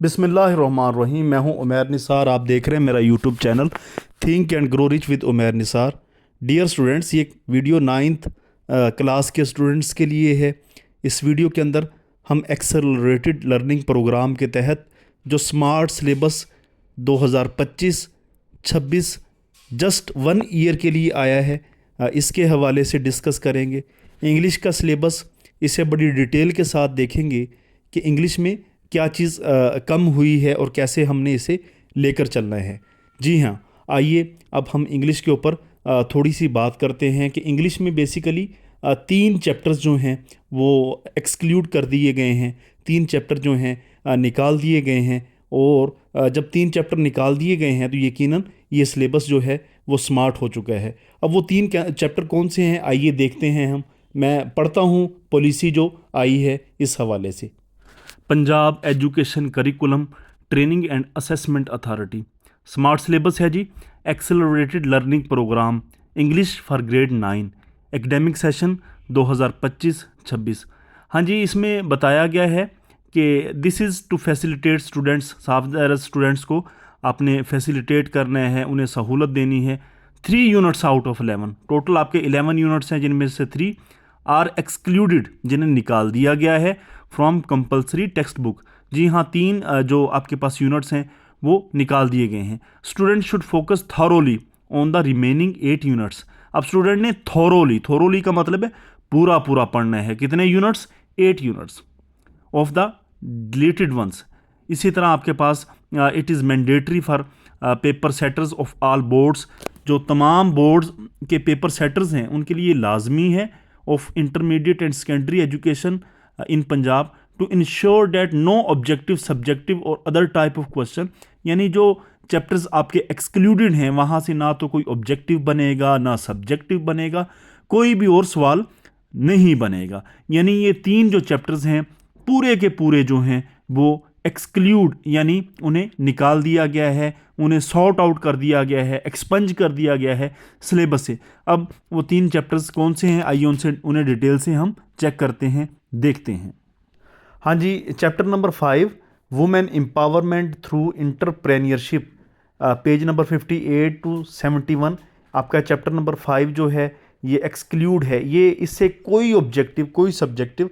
बिस्मिल्लाहिर्रहमानिर्रहीम। मैं हूं उमैर निसार। आप देख रहे हैं मेरा YouTube channel think and grow rich with Umair Nisar. Dear students, ये वीडियो नाइन्थ क्लास के स्टूडेंट्स के लिए है। इस वीडियो के अंदर हम एक्सेलरेटेड लर्निंग प्रोग्राम के तहत जो स्मार्ट सिलेबस 2025-26 जस्ट 1 ईयर के लिए आया है, इसके हवाले से डिस्कस करेंगे। इंग्लिश का सिलेबस इसे बड़ी डिटेल के साथ देखेंगे कि इंग्लिश में क्या चीज़ कम हुई है और कैसे हमने इसे लेकर चलना है। जी हाँ, आइए अब हम इंग्लिश के ऊपर थोड़ी सी बात करते हैं कि इंग्लिश में बेसिकली 3 चैप्टर्स जो हैं वो एक्सक्लूड कर दिए गए हैं। 3 चैप्टर जो हैं निकाल दिए गए हैं, और जब 3 चैप्टर निकाल दिए गए हैं तो यकीनन ये सिलेबस जो है वो स्मार्ट हो चुका है। अब वो 3 चैप्टर कौन से हैं, आइए देखते हैं हम। मैं पढ़ता हूँ पॉलिसी जो आई है इस हवाले से। Punjab education curriculum training and assessment authority smart syllabus है जी। Accelerated learning programme English for grade 9 academic session 2025-26। हाँ जी, इसमें बताया गया है कि this is to facilitate students. साफ स्टूडेंट्स को आपने फैसिलिटेट करना है, उन्हें सहूलत देनी है। 3 यूनिट्स आउट ऑफ 11, टोटल आपके 11 यूनिट्स हैं, जिनमें से 3 आर एक्सक्लूडेड, जिन्हें निकाल दिया गया है फ्रॉम कंपलसरी टेक्स्ट बुक। जी हाँ, 3 जो आपके पास यूनिट्स हैं वो निकाल दिए गए हैं। Student should focus thoroughly on the remaining 8 units. अब स्टूडेंट ने थॉरोली का मतलब है पूरा पूरा पढ़ना है। कितने units? 8 units of the deleted ones. इसी तरह आपके पास it is mandatory for paper setters of all boards. जो तमाम बोर्ड्स के पेपर सेटर्स हैं उनके लिए लाजमी है of intermediate and secondary education in Punjab to ensure that no objective, subjective और अदर टाइप ऑफ क्वेश्चन। यानी जो चैप्टर्स आपके एक्सक्लूडेड हैं वहाँ से ना तो कोई ऑब्जेक्टिव बनेगा ना सब्जेक्टिव बनेगा, कोई भी और सवाल नहीं बनेगा। यानी ये 3 जो चैप्टर्स हैं पूरे के पूरे जो हैं वो एक्सक्लूड, यानी उन्हें निकाल दिया गया है, उन्हें सॉर्ट आउट कर दिया गया है, एक्सपंज कर दिया गया है सिलेबस से। अब वो 3 चैप्टर्स कौन से हैं, आइए उन्हें डिटेल से हम चेक करते हैं, देखते हैं। हाँ जी, chapter number 5 women empowerment through entrepreneurship, page number 58 to 71। आपका चैप्टर नंबर 5 जो है ये एक्सक्लूड है। ये इससे कोई ऑब्जेक्टिव, कोई सब्जेक्टिव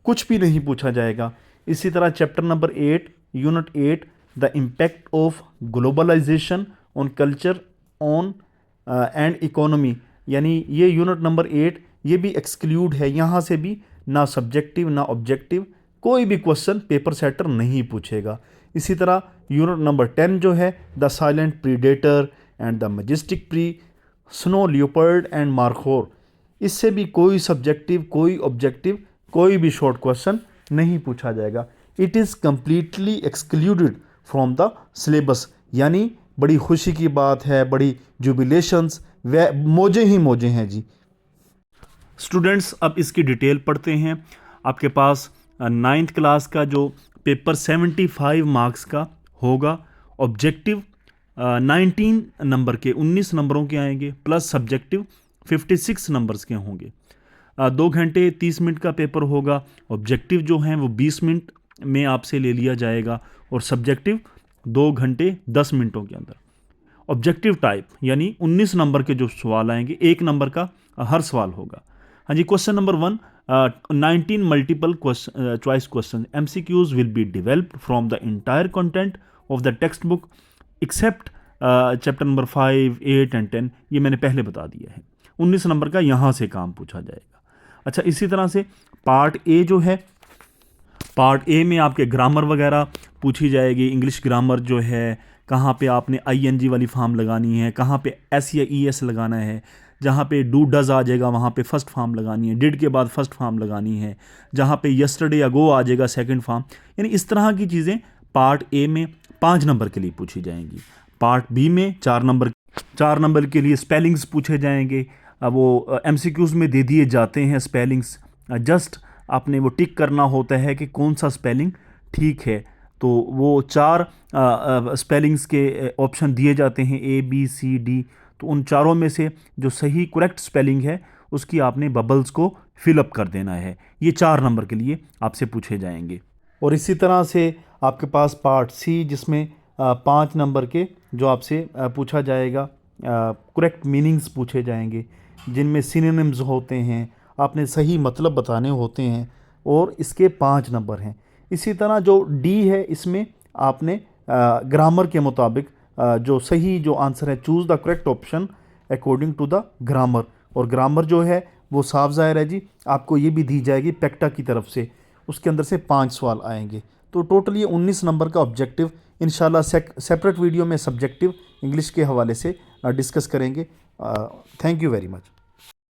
कुछ भी नहीं पूछा जाएगा। इसी तरह chapter number 8 unit 8 the impact of globalisation on culture on and economy, यानी ये यूनिट नंबर 8 ये भी एक्सक्लूड है। यहाँ से भी ना सब्जेक्टिव ना ऑब्जेक्टिव, कोई भी क्वेश्चन पेपर सेटर नहीं पूछेगा। इसी तरह यूनिट नंबर 10 जो है the silent predator and the majestic pre snow leopard and markhor, इससे भी कोई सब्जेक्टिव, कोई ऑब्जेक्टिव, कोई भी शॉर्ट क्वेश्चन नहीं पूछा जाएगा। It is completely excluded from the syllabus. यानी बड़ी खुशी की बात है, बड़ी जुबिलेशंस, व मौजे ही मौजे हैं जी। स्टूडेंट्स, अब इसकी डिटेल पढ़ते हैं। आपके पास 9th क्लास का जो पेपर 75 मार्क्स का होगा। ऑब्जेक्टिव 19 नंबर के, 19 नंबरों के आएंगे, प्लस सब्जेक्टिव 56 नंबर्स के होंगे। 2 घंटे 30 मिनट का पेपर होगा। ऑब्जेक्टिव जो हैं वो 20 मिनट में आपसे ले लिया जाएगा, और सब्जेक्टिव 2 घंटे 10 मिनटों के अंदर। ऑब्जेक्टिव टाइप यानी 19 नंबर के जो सवाल आएंगे, 1 नंबर का हर सवाल होगा। हाँ जी, question number 1 19 multiple choice questions MCQs will be developed from the entire content of the text book except chapter number 5, 8 and 10। ये मैंने पहले बता दिया है। 19 नंबर का यहाँ से काम पूछा जाएगा। अच्छा, इसी तरह से पार्ट ए जो है, पार्ट ए में आपके ग्रामर वगैरह पूछी जाएगी। इंग्लिश ग्रामर जो है, कहाँ पे आपने ING वाली फॉर्म लगानी है, कहाँ पे S या ES लगाना है। जहाँ पे डू डज आ जाएगा वहाँ पे फर्स्ट फॉर्म लगानी है, डिड के बाद फर्स्ट फॉर्म लगानी है। जहाँ पे यस्टरडे या गो आ जाएगा सेकंड फॉर्म। यानी इस तरह की चीज़ें पार्ट ए में 5 नंबर के लिए पूछी जाएंगी। पार्ट बी में 4 नंबर के लिए स्पेलिंग्स पूछे जाएंगे। वो MCQs में दे दिए जाते हैं स्पेलिंग्स, जस्ट आपने वो टिक करना होता है कि कौन सा स्पेलिंग ठीक है। तो वो 4 स्पेलिंग्स के ऑप्शन दिए जाते हैं, ABCD। तो उन चारों में से जो सही करेक्ट स्पेलिंग है उसकी आपने बबल्स को फिलअप कर देना है। ये 4 नंबर के लिए आपसे पूछे जाएंगे। और इसी तरह से आपके पास पार्ट सी जिसमें 5 नंबर के जो आपसे पूछा जाएगा, करेक्ट मीनिंग्स पूछे जाएंगे जिनमें सिनोनिम्स होते हैं, आपने सही मतलब बताने होते हैं, और इसके 5 नंबर हैं। इसी तरह जो डी है इसमें आपने ग्रामर के मुताबिक जो सही जो आंसर है, choose the correct option according to the grammar. और ग्रामर जो है वो साफ ज़ाहिर है जी, आपको ये भी दी जाएगी पेक्टा की तरफ से, उसके अंदर से 5 सवाल आएंगे। तो टोटल ये 19 नंबर का ऑब्जेक्टिव इंशाल्लाह सेपरेट वीडियो में सब्जेक्टिव इंग्लिश के हवाले से डिस्कस करेंगे। Thank you very much.